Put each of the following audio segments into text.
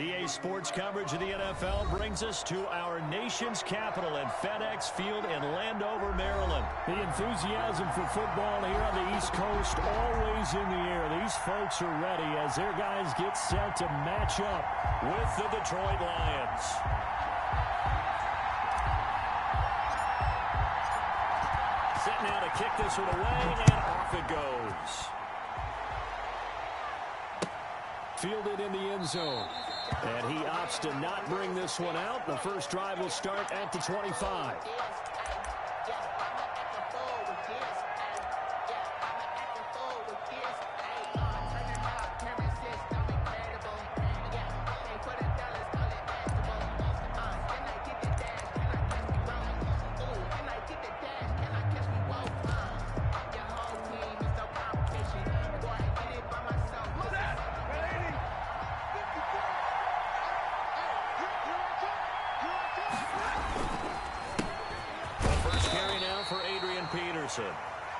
EA Sports coverage of the NFL brings us to our nation's capital at FedEx Field in Landover, Maryland. The enthusiasm for football here on the East Coast always in the air. These folks are ready as their guys get set to match up with the Detroit Lions. Set now to kick this one away, and off it goes. Fielded in the end zone. And he opts to not bring this one out. The first drive will start at the 25.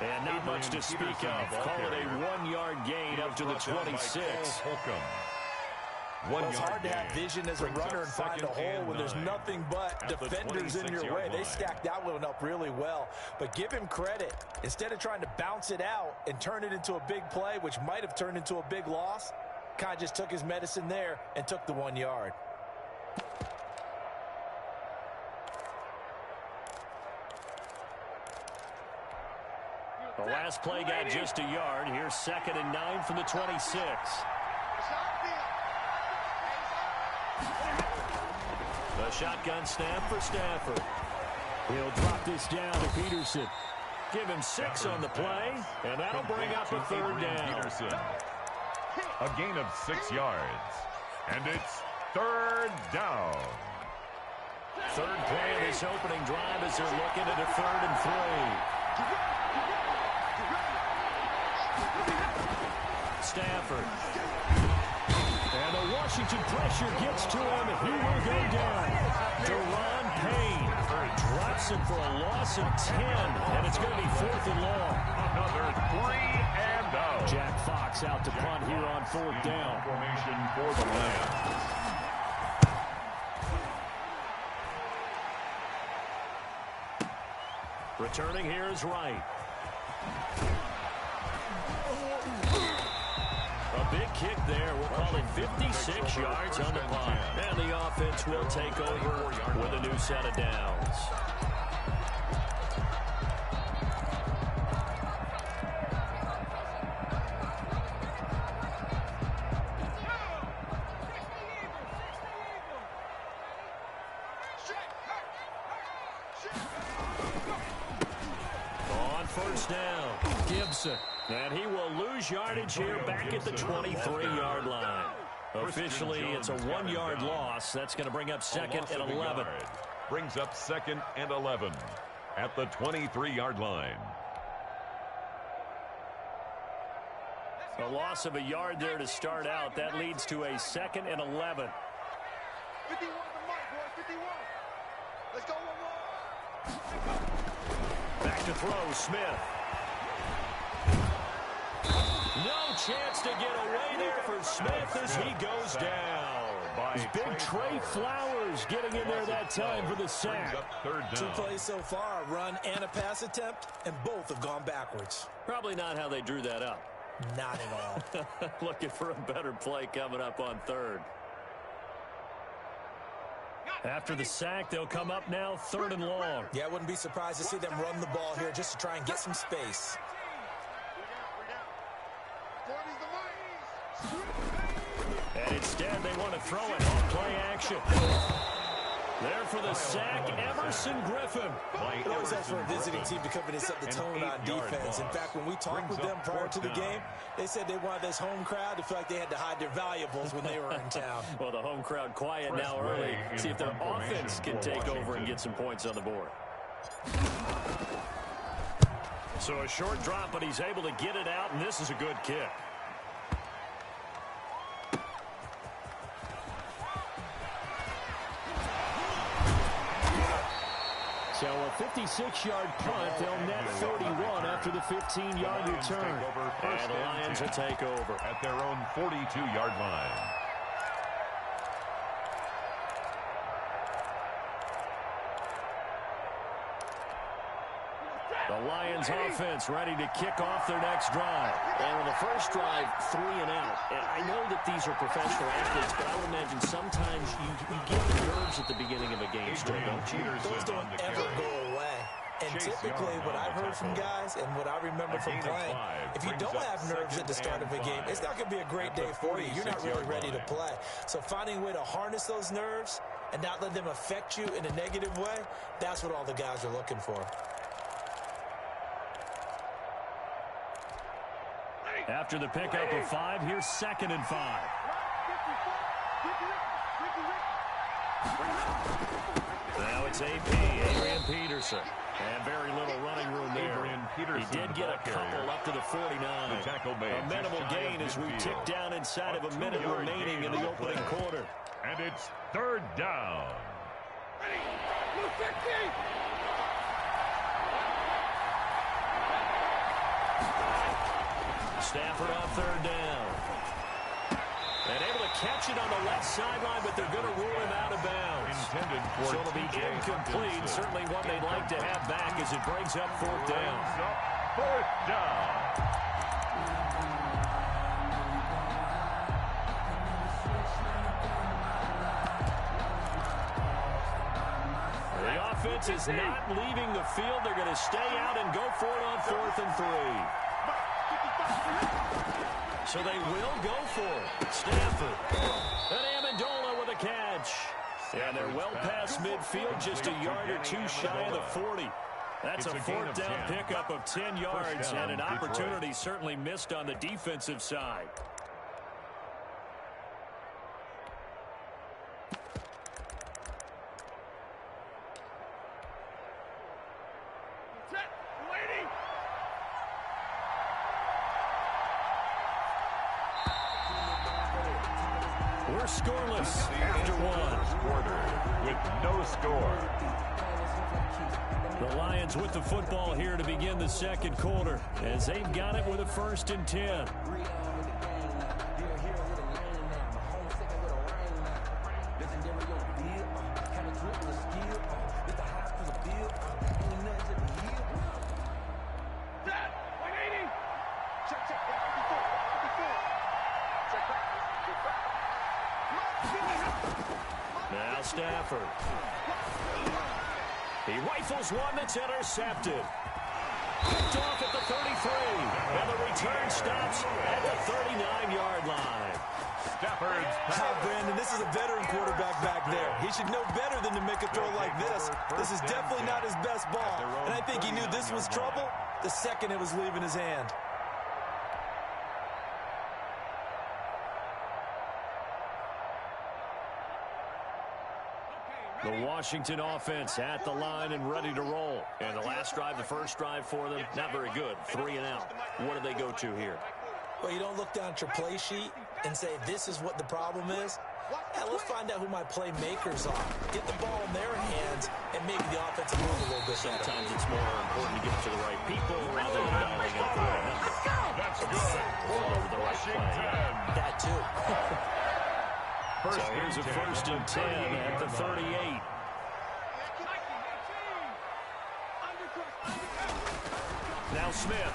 And not much to speak of. Call it a one-yard gain up to the 26. Well, it's hard to have vision as a runner and find a hole when there's nothing but defenders in your way. They stacked that one up really well. But give him credit. Instead of trying to bounce it out and turn it into a big play, which might have turned into a big loss, kind of just took his medicine there and took the 1 yard. The last play got just a yard. Here's 2nd and 9 from the 26. The shotgun snap for Stafford. He'll drop this down to Peterson. Give him 6 on the play, and that'll bring up a 3rd down. Peterson. A gain of 6 yards, and it's 3rd down. 3rd play of this opening drive as they're looking at a 3rd and 3. Stafford. And the Washington pressure gets to him. He will go down. Deron Payne drops him for a loss of 10. And it's going to be 4th and long. Another 3 and out. Jack Fox out to punt here on 4th down. Formation for the Lions. Returning here is Wright. A big kick there. We'll call it 56 yards on the punt. And the offense will take over with a new set of downs. On 1st down, Gibson. And he will lose yardage here back at the 23-yard line. Officially, it's a 1-yard loss. That's going to bring up 2nd and 11. Brings up 2nd and 11 at the 23-yard line. A loss of a yard there to start out. That leads to a 2nd and 11. 51 to Mike, boys, 51. Let's go, Back to throw, Smith. No chance to get away there for Smith as he goes down. It's big Trey Flowers getting in there that time for the sack. 2 plays so far, a run and a pass attempt, and both have gone backwards. Probably not how they drew that up. Not at all. Looking for a better play coming up on 3rd. After the sack, they'll come up now 3rd and long. Yeah, I wouldn't be surprised to see them run the ball here just to try and get some space. And instead, they want to throw it on play action. There for the sack, Everson Griffin. It always helps for a visiting team to come in and set the tone on defense. In fact, when we talked with them prior to the game, they said they wanted this home crowd to feel like they had to hide their valuables when they were in town. Well, the home crowd quiet now early. See if their offense can take over and get some points on the board. So a short drop, but he's able to get it out, and this is a good kick. So a 56-yard punt. They'll net 41 after the 15-yard return. And the Lions will take over at their own 42-yard line. The Lions offense ready to kick off their next drive. And on the first drive, 3 and out. And I know that these are professional athletes, but I would imagine sometimes you get nerves at the beginning of a game still, don't you? Those don't ever go away. And typically what I've heard from guys and what I remember from playing, if you don't have nerves at the start of a game, it's not going to be a great day for you. You're not really ready to play. So finding a way to harness those nerves and not let them affect you in a negative way, that's what all the guys are looking for. After the pickup of 5, here's 2nd and 5. Now it's AP, Adrian Peterson. And very little running room there. He did get a couple up to the 49. A minimal gain as we tick down inside of a minute remaining in the opening quarter. And it's 3rd down. Stafford on 3rd down. And able to catch it on the left sideline, but they're going to rule him out of bounds. So it'll be incomplete. Certainly one they'd like to have back as it brings up 4th down. 4th down. The offense is not leaving the field. They're going to stay out and go for it on 4th and 3. So they will go for it. Stafford. And Amendola with a catch. And they're well past midfield, just a yard or 2 shy of the 40. That's a 4th down pickup of 10 yards and an opportunity certainly missed on the defensive side. We're scoreless after 1 quarter with no score. The Lions with the football here to begin the 2nd quarter as they've got it with a 1st and 10. Now Stafford. He rifles one that's intercepted. Picked off at the 33. And the return stops at the 39-yard line. Stafford's Brandon, this is a veteran quarterback back there. He should know better than to make a throw like this. This is definitely not his best ball. And I think he knew this was trouble the second it was leaving his hand. The Washington offense at the line and ready to roll. And the last drive, the first drive for them, not very good. 3 and out. What do they go to here? Well, you don't look down at your play sheet and say, this is what the problem is. Yeah, let's find out who my playmakers are. Get the ball in their hands and maybe the offense move a little bit. Sometimes it's more important to get it to the right people rather than dialing up the right number. That's good. Over the right play. That too. So here's a 1st and 10 at the 38. Now Smith.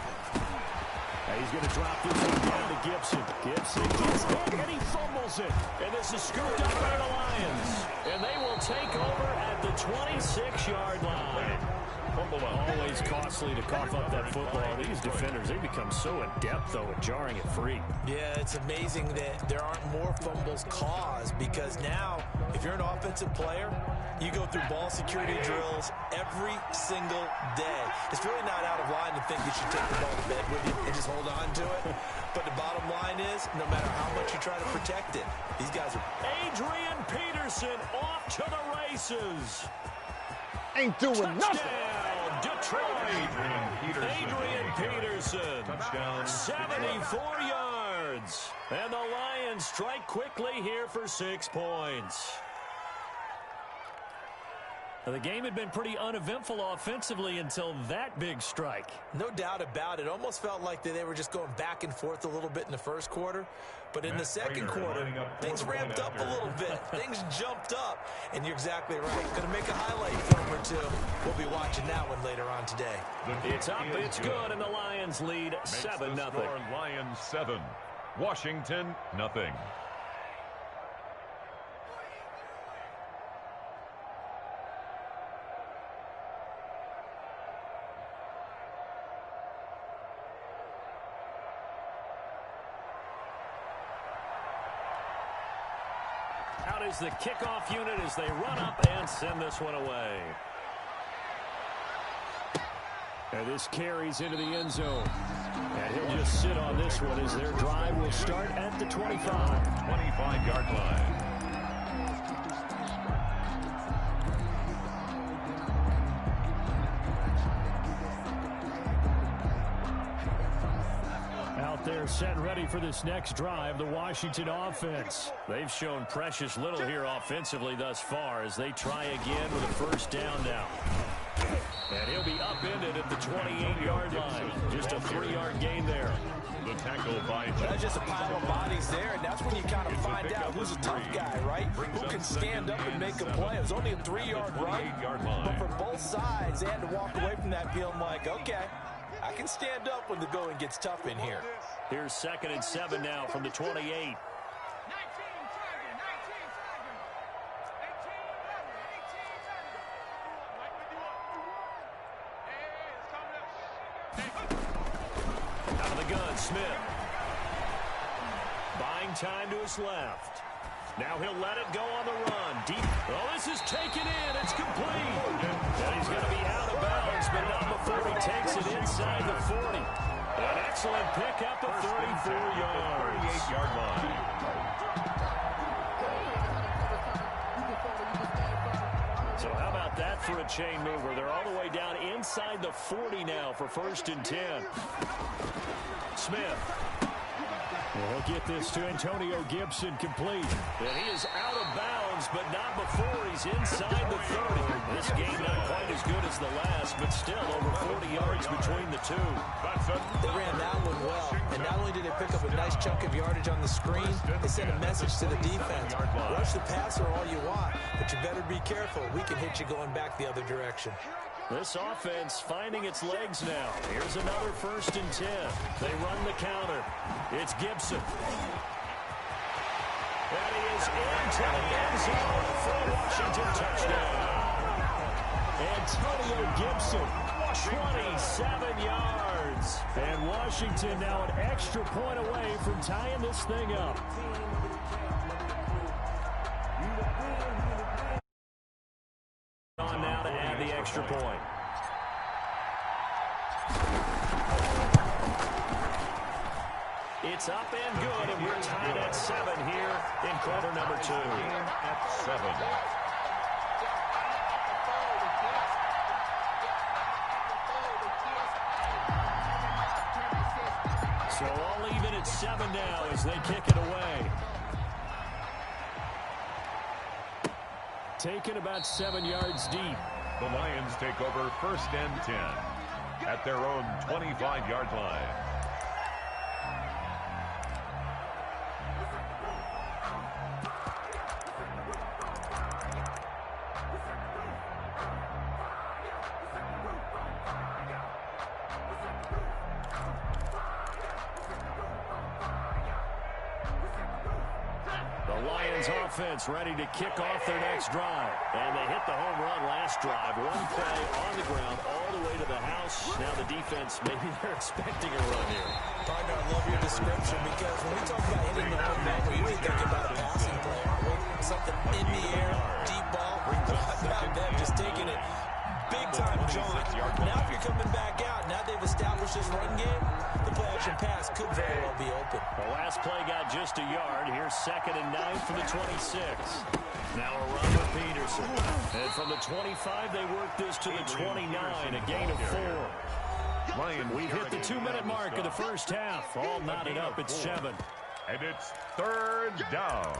He's going to drop this one down to Gibson. Gibson gets hit and he fumbles it. And this is scooped up by the Lions. And they will take over at the 26-yard line. Always costly to cough up that football. These defenders, they become so adept, though, at jarring it free. Yeah, it's amazing that there aren't more fumbles caused because now, if you're an offensive player, you go through ball security drills every single day. It's really not out of line to think you should take the ball to bed with you and just hold on to it. But the bottom line is, no matter how much you try to protect it, these guys are... Adrian Peterson off to the races. Ain't doing nothing. Detroit. Adrian Peterson. Touchdown. 74 yards. And the Lions strike quickly here for 6 points. The game had been pretty uneventful offensively until that big strike. No doubt about it. Almost felt like they were just going back and forth a little bit in the first quarter. But in the second quarter, things ramped up a little bit. Things jumped up. And you're exactly right. Going to make a highlight film or two. We'll be watching that one later on today. It's up, it's good, and the Lions lead 7-0. Lions 7, Washington nothing. Out is the kickoff unit as they run up and send this one away. And this carries into the end zone. And he'll just sit on this one as their drive will start at the 25. 25-yard line. They're set and ready for this next drive, the Washington offense. They've shown precious little here offensively thus far as they try again with a first down now. And he'll be upended at the 28-yard line. Just a 3-yard gain there. The tackle by That's just a pile of bodies there, and that's when you kind of find out who's a tough guy, right? Who can stand up and make a play. It was only a 3-yard run, but for both sides, they had to walk away from that feeling like, okay, I can stand up when the going gets tough in here. Here's 2nd and 7 now from the 28. Out of the gun, Smith. Buying time to his left. Now he'll let it go on the run. Deep. Oh, this is taken in. It's complete. And he's going to be out of bounds, but not before he takes it inside the 40. An excellent pickup of 34 yards. 38-yard line. So how about that for a chain mover? They're all the way down inside the 40 now for 1st and 10. Smith. He'll get this to Antonio Gibson complete. And he is out of bounds, but not before he's inside the 30. This game not quite as good as the last, but still over 40 yards between the two. They ran that one well, and not only did they pick up a nice chunk of yardage on the screen, they sent a message to the defense. Rush the passer all you want, but you better be careful. We can hit you going back the other direction. This offense finding its legs now. Here's another 1st and 10. They run the counter. It's Gibson. And he is into the end zone for a Washington touchdown. Antonio Gibson, 27 yards. And Washington now an extra point away from tying this thing up. On now to add the extra point. It's up and good, and we're tied at 7 here in quarter number 2. At 7. So all even at 7 now as they kick it away. Taken about 7 yards deep. The Lions take over 1st and 10 at their own 25-yard line. Offense ready to kick off their next drive. And they hit the home run last drive. One play on the ground all the way to the house. Now the defense, maybe they're expecting a run here. Partner, I love your description because when we talk about hitting the home run, we're really thinking about a passing play, aren't we? Something in the air, deep ball. Not them just taking it big-time jaunt. Now if you're coming back out, now they've established this run game, the play-action pass could very well be open. The last play got just a yard. Here's 2nd and 9 from the 26. Now a run with Peterson. And from the 25, they work this to the 29, a gain of 4. Lions, we've hit the 2-minute mark of the first half. All knotted up at 7. And it's 3rd down.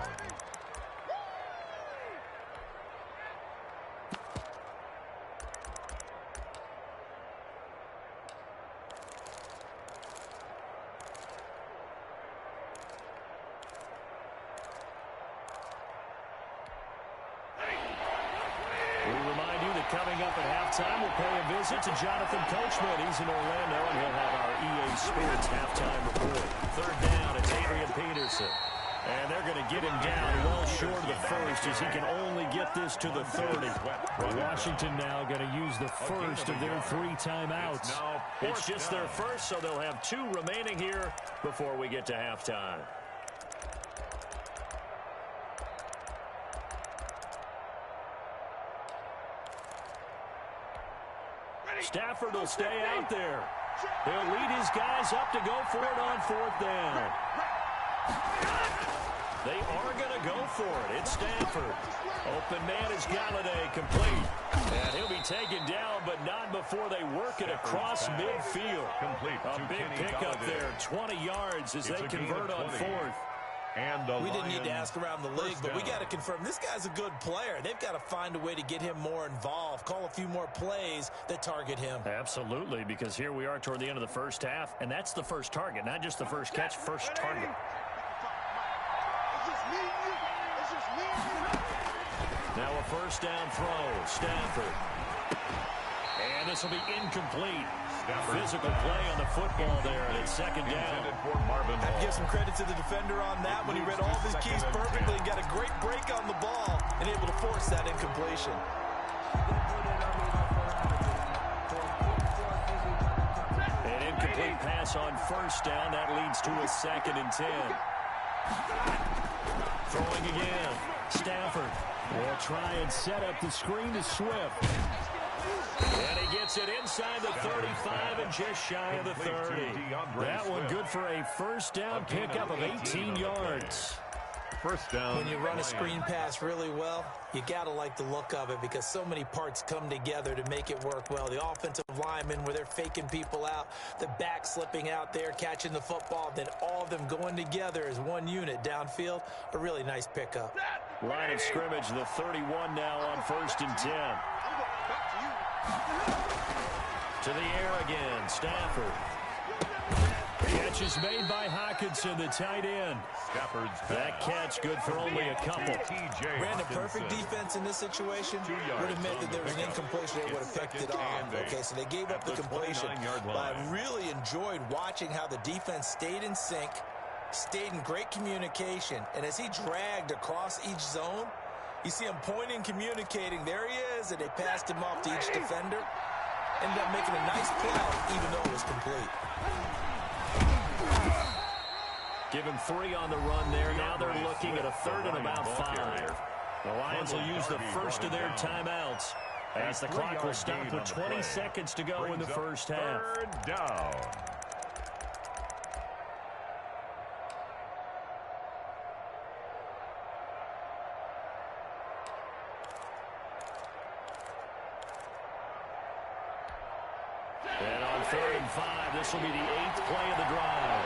coming up at halftime, we'll pay a visit to Jonathan Coachman. He's in Orlando, and he'll have our EA Sports halftime report. Third down, it's Adrian Peterson. And they're going to get him down well short of the first as he can only get this to the 30. Washington now going to use the first of their 3 timeouts. It's just their first, so they'll have 2 remaining here before we get to halftime. Stafford will stay out there. He'll lead his guys up to go for it on 4th down. They are going to go for it. It's Stafford. Open man is Galladay, complete. And he'll be taken down, but not before they work it across midfield. A big pickup there, 20 yards as they convert on 4th. And we didn't need to ask around the league, but we got to confirm this guy's a good player. They've got to find a way to get him more involved, call a few more plays that target him. Absolutely, because here we are toward the end of the first half, and that's the first target, not just the first catch, first target. Now a first down throw, Stafford. And this will be incomplete. Physical play on the football there, and it's 2nd down. I'd give some credit to the defender on that when he read all of his keys perfectly and got a great break on the ball and able to force that incompletion. An incomplete pass on first down. That leads to a 2nd and 10. Throwing again. Stafford will try and set up the screen to Swift. And he gets it inside the 35 and just shy of the 30. That one good for a first down pickup of 18 yards. First down. When you run a screen pass really well, you got to like the look of it because so many parts come together to make it work well. The offensive linemen where they're faking people out, the back slipping out there, catching the football, then all of them going together as one unit downfield. A really nice pickup. Line of scrimmage, the 31 now on 1st and 10. To the air again, Stafford. Catch is made by Hawkinson, the tight end. That catch good for only a couple. Brandon, perfect defense in this situation would admit that there was an incompletion. They would have picked it off. Okay, so they gave up the completion. But I really enjoyed watching how the defense stayed in sync, stayed in great communication, and as he dragged across each zone, you see him pointing, communicating. There he is, and they passed him off to each defender. Ended up making a nice play, even though it was complete. Give him 3 on the run there. Now they're looking at a 3rd and about 5. The Lions will use the first of their timeouts as the clock will stop with 20 seconds to go in the first half. 3rd down. And on 3rd and 5, this will be the 8th play of the drive.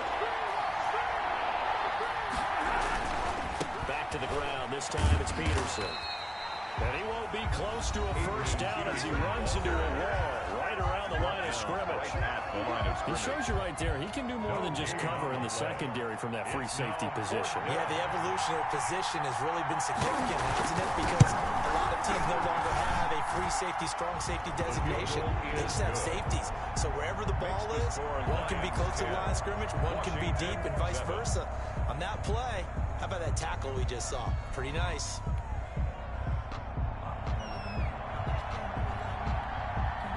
Back to the ground. This time it's Peterson. And he won't be close to a first down as he runs into a wall right around the line of scrimmage. He shows you right there, he can do more than just cover in the secondary from that free safety position. Yeah, the evolution of position has really been significant, hasn't it? Because a lot of teams no longer have a free safety, strong safety designation. They just have safeties. So wherever the ball is, one can be close to the line of scrimmage, one can be deep, and vice versa. On that play, how about that tackle we just saw? Pretty nice.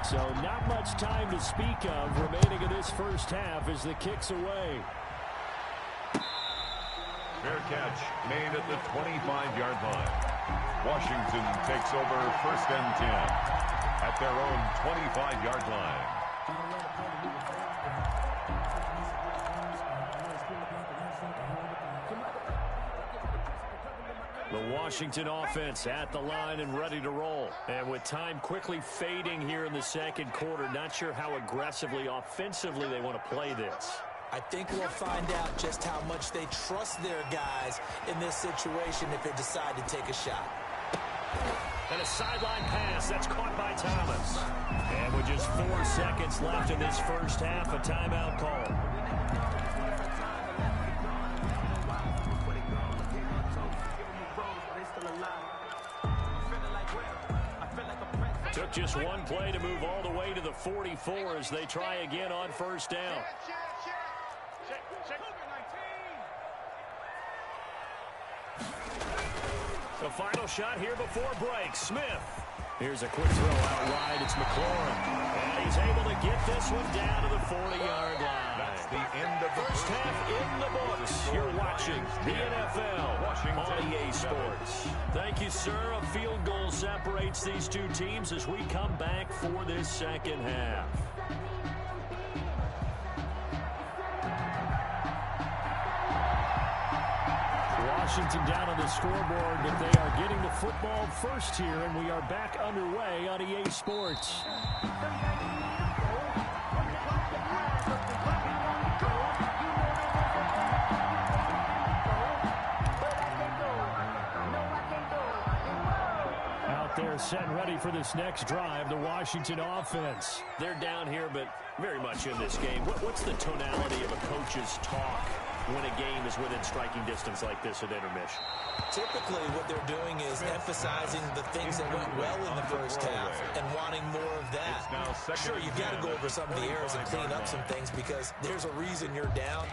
So not much time to speak of remaining in this first half as the kick's away. Fair catch made at the 25-yard line. Washington takes over 1st and 10 at their own 25-yard line. The Washington offense at the line and ready to roll. And with time quickly fading here in the second quarter, not sure how aggressively, offensively they want to play this. I think we'll find out just how much they trust their guys in this situation if they decide to take a shot. And a sideline pass. That's caught by Thomas. And with just 4 seconds left in this first half, a timeout call. Took just one play to move all the way to the 44 as they try again on first down. The final shot here before break. Smith. Here's a quick throw out wide. It's McLaurin. And he's able to get this one down to the 40-yard line. That's the end of the first half in the books. You're watching the NFL on EA Sports. Thank you, sir. A field goal separates these two teams as we come back for this second half. Washington down on the scoreboard, but they are getting the football first here, and we are back underway on EA Sports. Out there set and ready for this next drive, the Washington offense. They're down here, but very much in this game. What's the tonality of a coach's talk when a game is within striking distance like this at intermission? Typically, what they're doing is emphasizing the things that went well in the first half and wanting more of that. Sure, you've got to go over some of the errors and clean up some things because there's a reason you're down.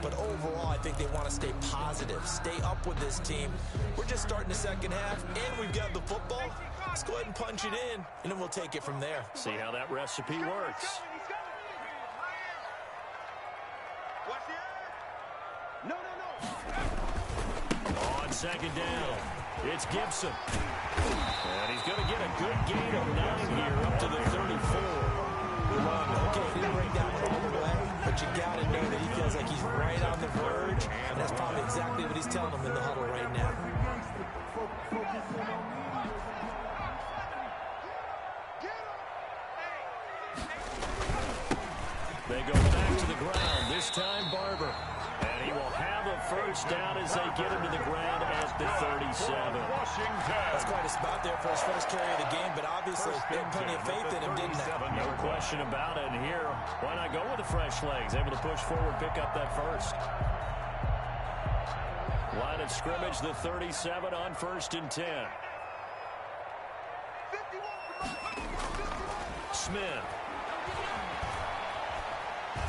But overall, I think they want to stay positive, stay up with this team. We're just starting the second half, and we've got the football. Let's go ahead and punch it in, and then we'll take it from there. See how that recipe works. On second down, it's Gibson. And he's going to get a good gain of 9 here up to the 34. Okay, he didn't break down all the way, but you got to know that he feels like he's right on the verge, and that's probably exactly what he's telling him in the huddle right now. They go back to the ground, this time Barber. And he will have a first down as they get him to the ground at the 37. That's quite a spot there for his first carry of the game, but obviously they had plenty of faith in him, didn't they? No question about it. And here, why not go with the fresh legs? Able to push forward, pick up that first. Line of scrimmage, the 37 on 1st and 10. Smith.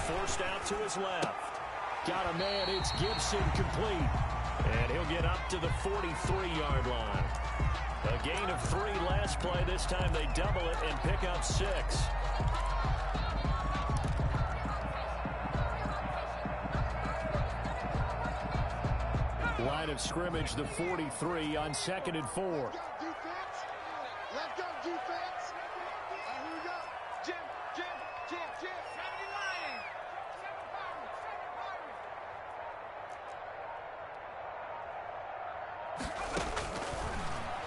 Forced out to his left. Got a man, it's Gibson, complete. And he'll get up to the 43-yard line. A gain of 3 last play. This time they double it and pick up 6. Line of scrimmage, the 43 on 2nd and 4. Let's go, defense. Here we go. Jim.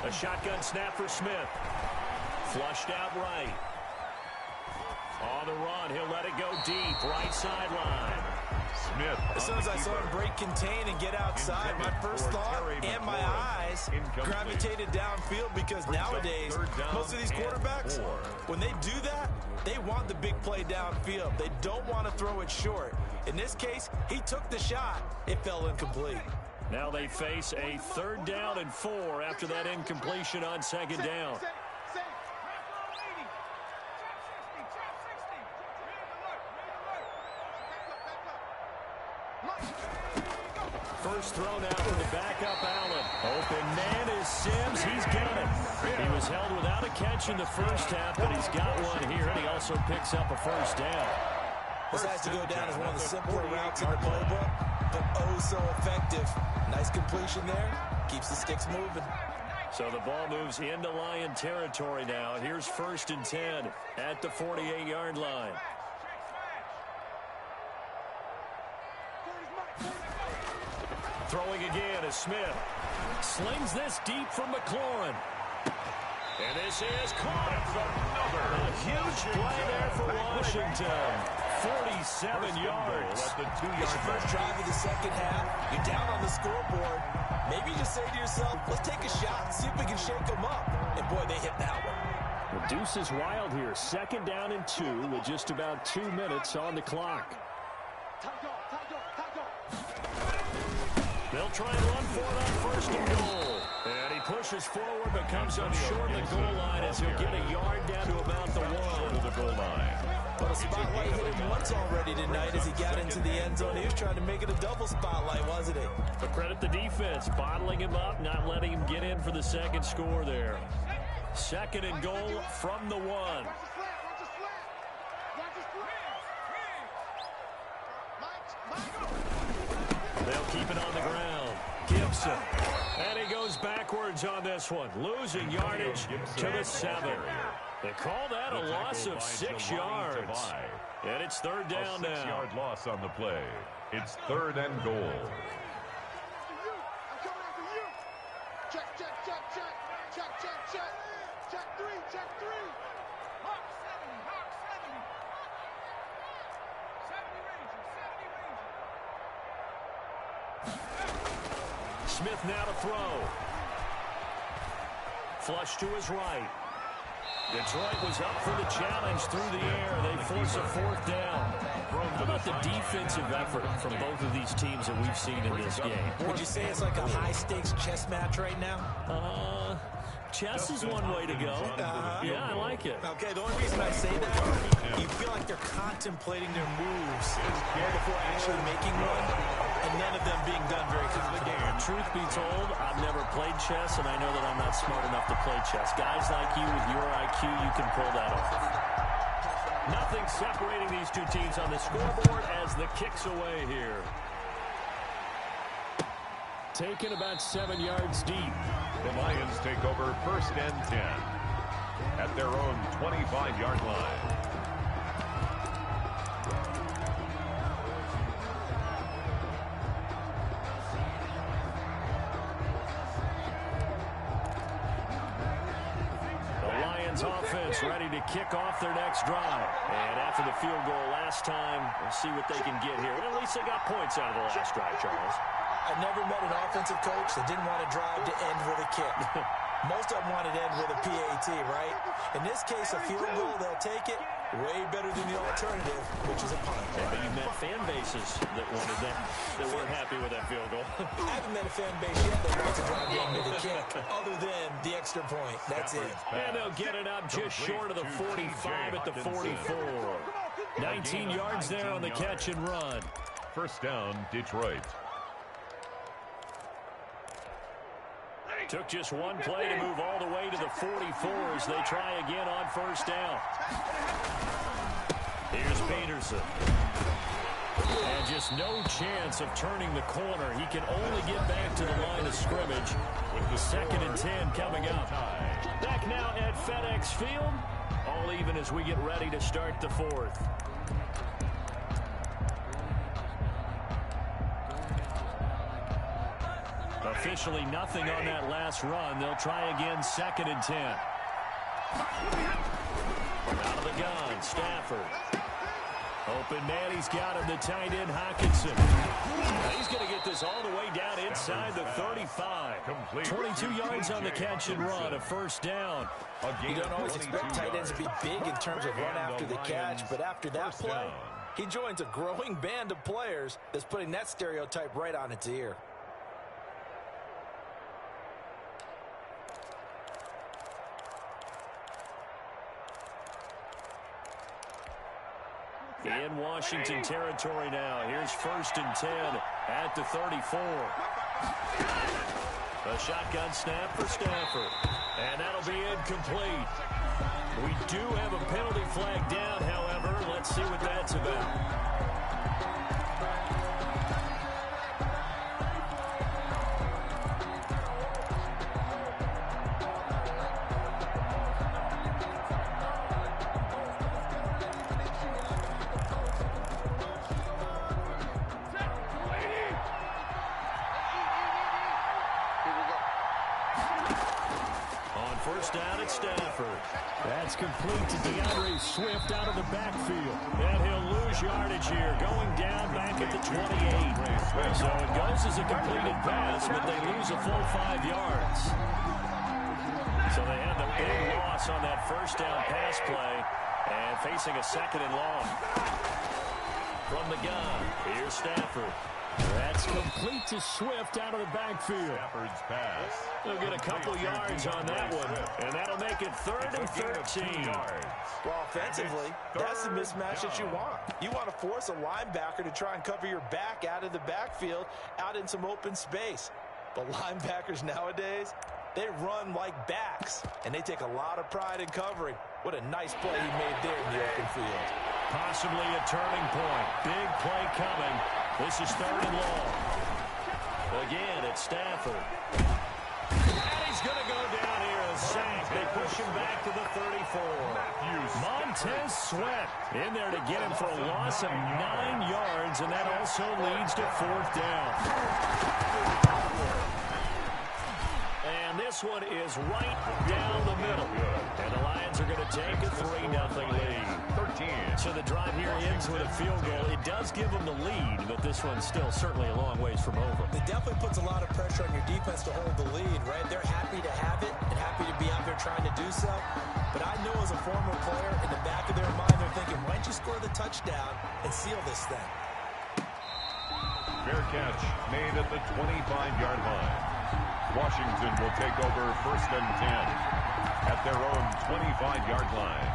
A shotgun snap for Smith. Flushed out right. On the run, he'll let it go deep, right sideline. Smith. As soon as I saw him break contain and get outside, my first thought and my eyes gravitated downfield because nowadays, most of these quarterbacks, when they do that, they want the big play downfield. They don't want to throw it short. In this case, he took the shot. It fell incomplete. Now they face a 3rd down and 4 after that incompletion on 2nd down. First throw now from the backup Allen. Open man is Sims. He's got it. He was held without a catch in the first half, but he's got one here, and he also picks up a first down. This has to go down as one of the simpler routes in the playbook, but oh so effective. Nice completion there. Keeps the sticks moving. So the ball moves into Lion territory now. Here's 1st and 10 at the 48-yard line. Throwing again is Smith. Slings this deep from McLaurin. And this is caught. A huge play there for Washington. 47 yards. It's your first drive of the second half. You're down on the scoreboard. Maybe you just say to yourself, let's take a shot, see if we can shake them up. And boy, they hit that one. The deuce is wild here. 2nd down and 2 with just about 2 minutes on the clock. They'll try and run for it on 1st and goal. And he pushes forward but comes up short of the goal line as he'll get a yard down Well, spotlight hit him once already tonight as he got into the end zone. He was trying to make it a double spotlight, wasn't he? But credit the defense, bottling him up, not letting him get in for the second score there. Second and goal from the 1. Watch the slant. They'll keep it on the ground. Gibson. And he goes backwards on this one, losing yardage to the 7. They call that a loss of 6 yards. And it's third down now. A 6-yard loss on the play. It's third and goal. I'm coming after you. Check. Check 3. Hawk 70. 70 Ranger. Smith now to throw. Flush to his right. Detroit was up for the challenge through the air. They force a fourth down. How about the defensive effort from both of these teams that we've seen in this game? Would you say it's like a high-stakes chess match right now? Chess is one way to go. Yeah, I like it. Okay, the only reason I say that, you feel like they're contemplating their moves before actually making one, and none of them being done very quickly. Truth be told, I've never played chess, and I know that I'm not smart enough to play chess. Guys like you with your IQ, you can pull that off. Nothing separating these two teams on the scoreboard as the kick's away here. Taken about 7 yards deep. The Lions take over first and 10 at their own 25-yard line. Offense ready to kick off their next drive. And after the field goal last time, we'll see what they can get here. And at least they got points out of the last drive, Charles. I've never met an offensive coach that didn't want to drive to end with a kick. Most of them wanted to end with a PAT, right? In this case, a field goal, they'll take it. Way better than the alternative, which is a punt. But you met fan bases that wanted that, that weren't happy with that field goal. I haven't met a fan base yet that wants to drive in with a kick, other than the extra point. That's it. And they'll get it up just short of the 45 at the 44. 19 yards there on the catch and run. First down, Detroit. Took just one play to move all the way to the 44 as they try again on first down. Here's Peterson. And just no chance of turning the corner. He can only get back to the line of scrimmage with the 2nd and 10 coming up. Back now at FedEx Field. All even as we get ready to start the 4th. Officially nothing on that last run. They'll try again, 2nd and 10. Out of the gun, Stafford. Open man, he's got him, the tight end, Hockenson. Now he's going to get this all the way down inside the 35. 22 yards on the catch and run, a first down. You don't always expect tight ends to be big in terms of run after the catch, but after that play, he joins a growing band of players that's putting that stereotype right on its ear. In Washington territory now. Here's 1st and 10 at the 34. A shotgun snap for Stafford. And that'll be incomplete. We do have a penalty flag down, however. Let's see what that's about. That's complete to DeAndre Swift out of the backfield. And he'll lose yardage here, going down back at the 28. So it goes as a completed pass, but they lose a full 5 yards. So they had the big loss on that first down pass play and facing a 2nd and long. From the gun, here's Stafford. That's complete to Swift out of the backfield. Stafford's pass. They'll get a couple yards on that one, and that'll make it 3rd and 13. Well, offensively, that's the mismatch that you want. You want to force a linebacker to try and cover your back out of the backfield, out in some open space. But linebackers nowadays, they run like backs, and they take a lot of pride in covering. What a nice play he made there in the open field. Possibly a turning point. Big play coming. This is 3rd and long. Again, it's Stafford. And he's going to go down here and sack. They push him back to the 34. Montez Sweat in there to get him for a loss of 9 yards, and that also leads to 4th down. And this one is right down the middle. And the Lions are going to take a 3-0 lead. So the drive here ends with a field goal. It does give them the lead, but this one's still certainly a long ways from over. It definitely puts a lot of pressure on your defense to hold the lead, right? They're happy to have it and happy to be out there trying to do so. But I know as a former player, in the back of their mind, they're thinking, why don't you score the touchdown and seal this thing? Fair catch made at the 25-yard line. Washington will take over 1st and 10 at their own 25-yard line.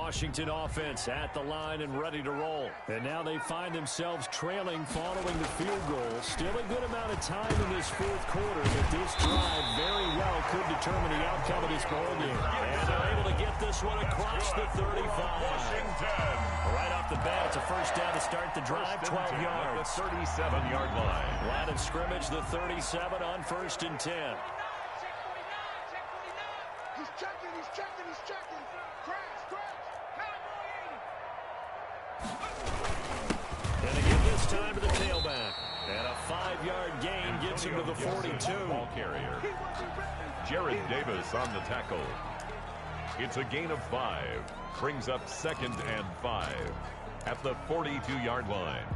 Washington offense at the line and ready to roll. And now they find themselves trailing following the field goal. Still a good amount of time in this 4th quarter, but this drive very well could determine the outcome of this ballgame. And they're able to get this one across the 35. Washington. Right off the bat, it's a 1st down to start the drive, 12 yards. The 37-yard line. Line of scrimmage, the 37 on 1st and 10. He's checking, he's checking, he's checking. Crash, crash. And again this time to the tailback. And a 5-yard gain gets him to the 42. Ball carrier. Jared Davis on the tackle. It's a gain of 5. Brings up 2nd and 5 at the 42-yard line.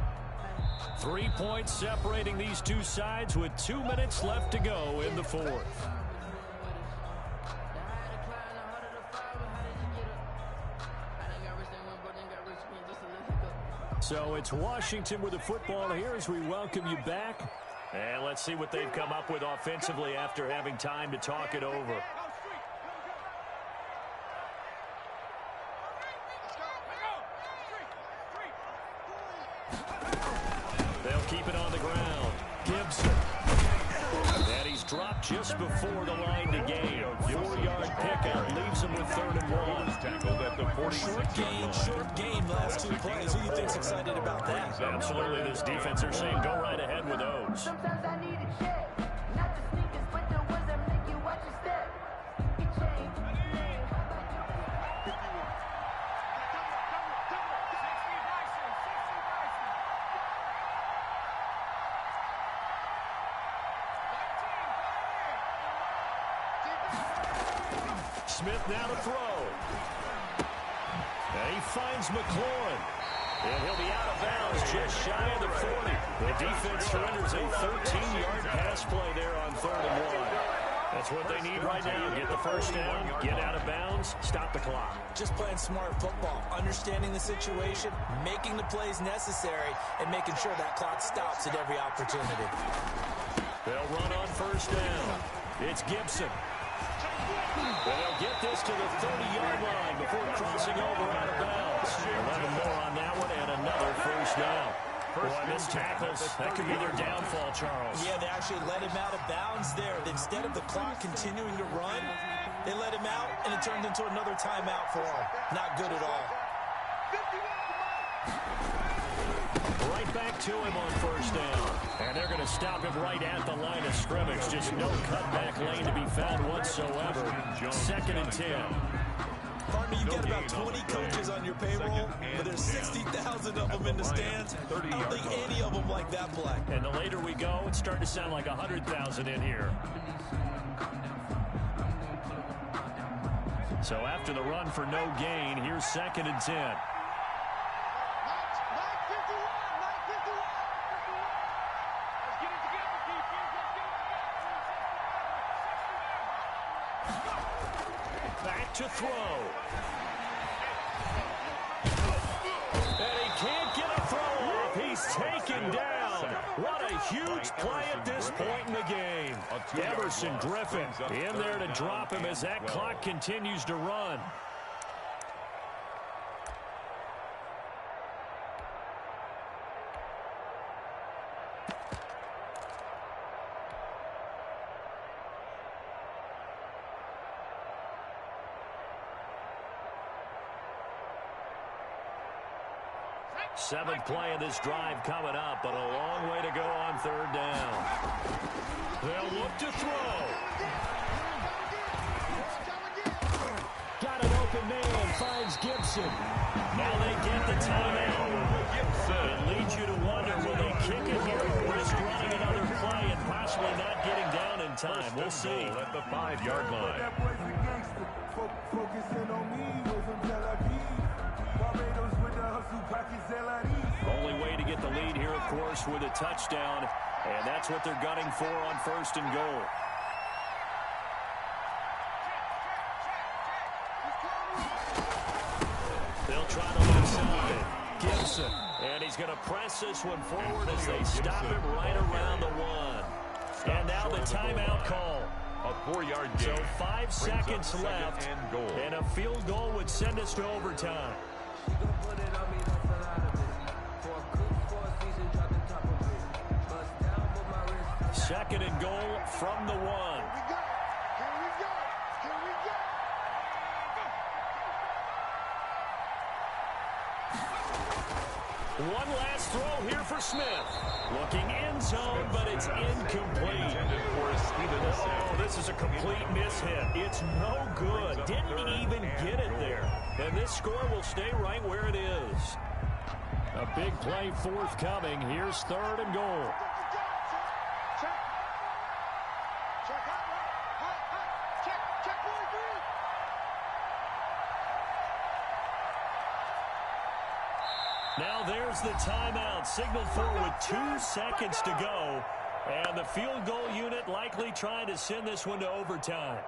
3 points separating these two sides with 2 minutes left to go in the 4th. So it's Washington with the football here as we welcome you back. And let's see what they've come up with offensively after having time to talk it over. They'll keep it on the ground. Gibson. And he's dropped just before the line to gain. 4-yard pickup leaves him with 3rd and 1. Tackled at the 46. Short gain last 2 plays. Who do you think's excited about that? Absolutely. This defense are saying go right ahead with those. Sometimes I need a check. Not the sneakers, but the ones that make you watch your step. It changed. Smith now to throw. And he finds McLaurin. And he'll be out of bounds just shy of the 40. The defense surrenders a 13-yard pass play there on 3rd and 1. That's what they need right now. Get the 1st down, get out of bounds, stop the clock. Just playing smart football, understanding the situation, making the plays necessary, and making sure that clock stops at every opportunity. They'll run on 1st down. It's Gibson. They'll get this to the 30-yard line before crossing over out of bounds. 11 more on that one and another 1st down. Boy, missed tackles. That could be their downfall, Charles. Yeah, they actually let him out of bounds there. Instead of the clock continuing to run, they let him out, and it turned into another timeout for him. Not good at all. Right back to him on 1st down. And they're going to stop him right at the line of scrimmage. Just no cutback lane to be found whatsoever. 2nd and 10. Partner, you get about 20 coaches on your payroll, but there's 60,000 of them in the stands. I don't think any of them like that play. And the later we go, it's starting to sound like 100,000 in here. So after the run for no gain, here's 2nd and 10. Back to throw. And he can't get a throw off. He's taken down. What a huge play at this point in the game. Everson Griffin in there to drop him as that clock continues to run. Seventh play of this drive coming up, but a long way to go on third down. They'll look to throw. Got an open man, finds Gibson. Now they get the timeout. It leads you to wonder, will they kick it here or risk running another play and possibly not getting down in time? We'll see. At the 5-yard line. Only way to get the lead here, of course, with a touchdown, and that's what they're gunning for on first and goal. They'll try the left side. Gibson, and he's going to press this one forward as they stop him right around the one. And now the timeout call. A 4-yard So gain. 5 seconds left, and a field goal would send us to overtime. Second and goal from the one. One last throw here for Smith. Looking end zone, but it's incomplete. Oh, this is a complete mishit. It's no good. Didn't even get it there. And this score will stay right where it is. A big play forthcoming. Here's third and goal. Now there's the timeout signaled for with 2 seconds to go. And the field goal unit likely trying to send this one to overtime.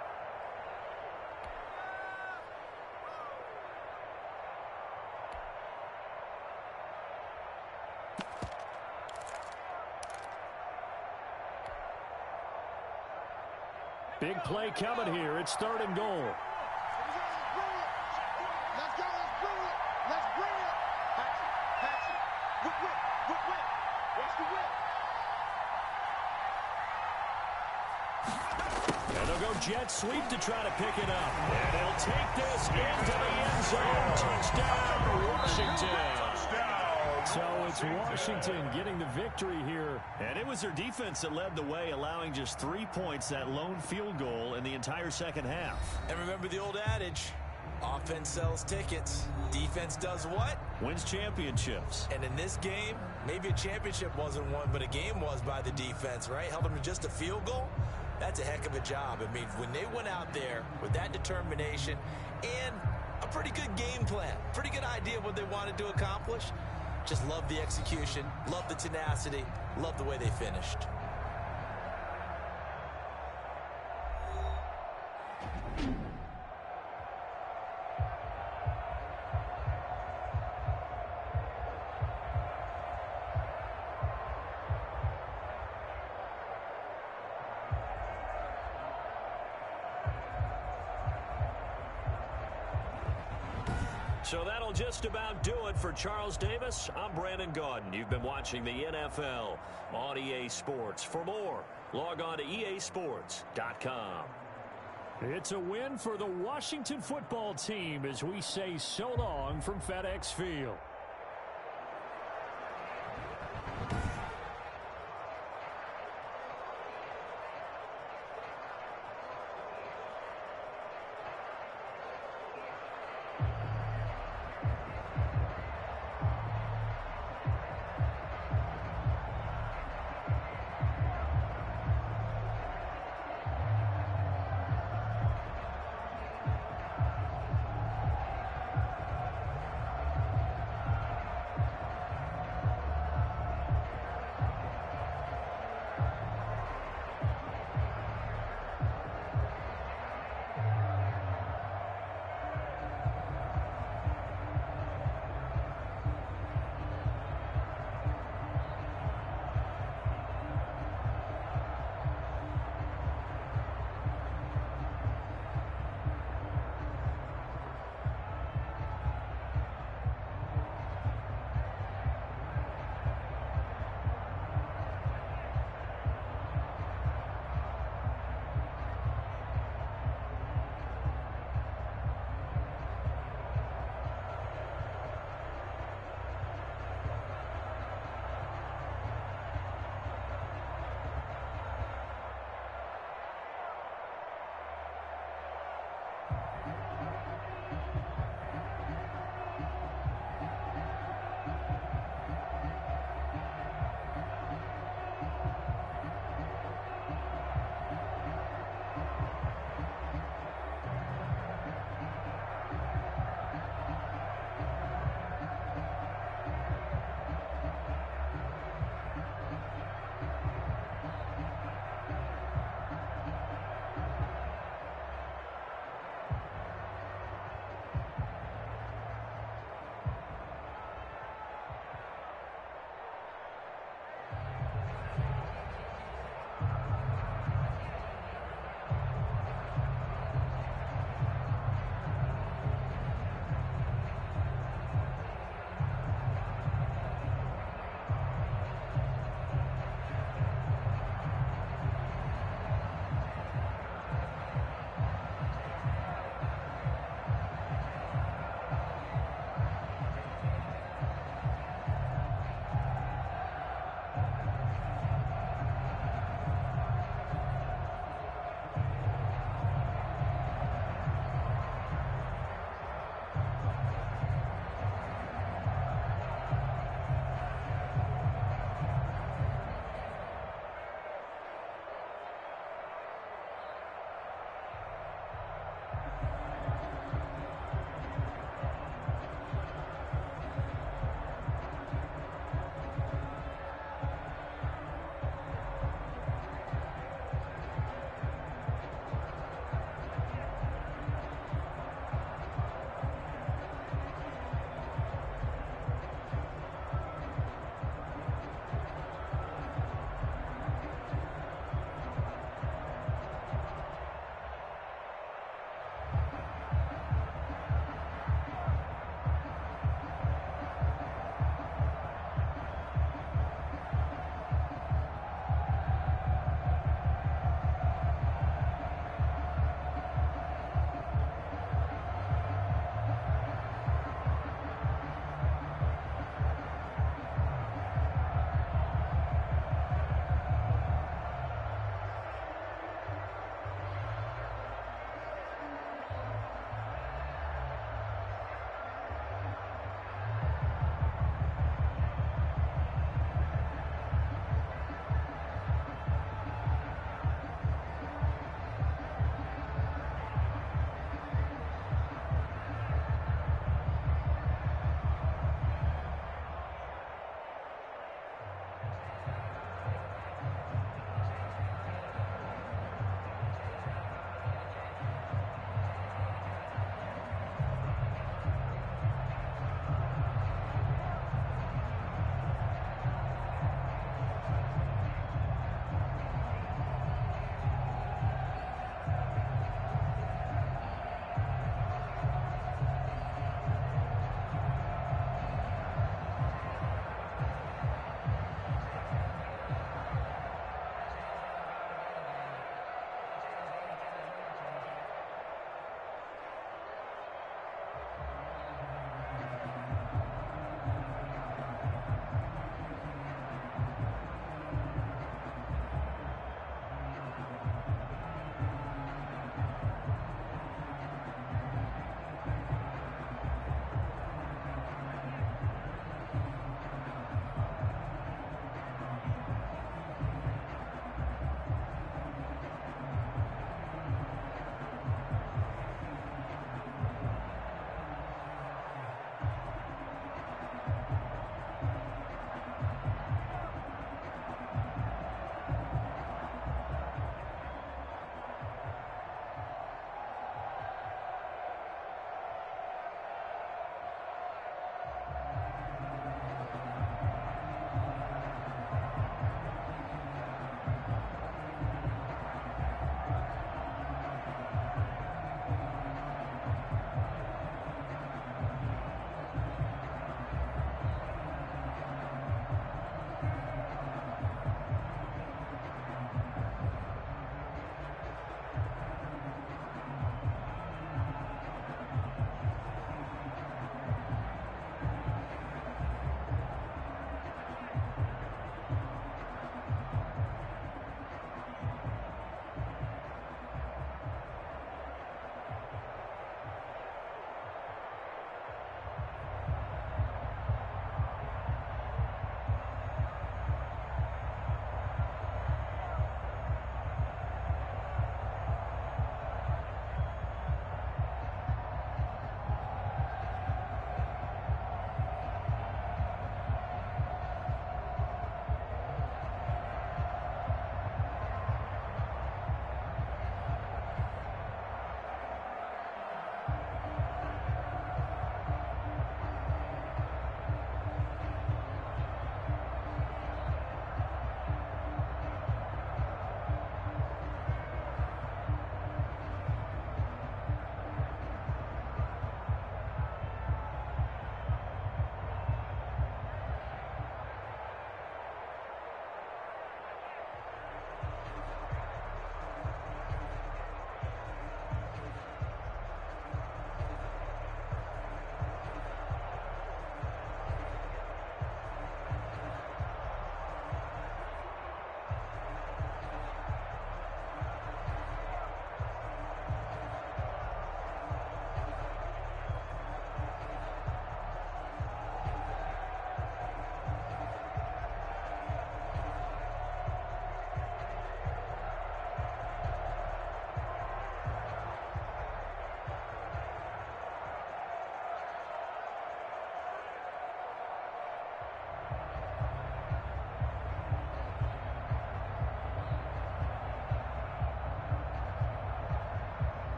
Big play coming here. It's third and goal. And they'll go jet sweep to try to pick it up. And they'll take this into the end zone. Touchdown, Washington. So it's Washington getting the victory here. And it was their defense that led the way, allowing just 3 points, that lone field goal in the entire second half. And remember the old adage, offense sells tickets. Defense does what? Wins championships. And in this game, maybe a championship wasn't won, but a game was by the defense, right? Held them to just a field goal. That's a heck of a job. I mean, when they went out there with that determination and a pretty good game plan, pretty good idea of what they wanted to accomplish, just love the execution, love the tenacity, love the way they finished. So that'll just about do it for Charles Davis. I'm Brandon Gaudin. You've been watching the NFL on EA Sports. For more, log on to easports.com. It's a win for the Washington football team as we say so long from FedEx Field.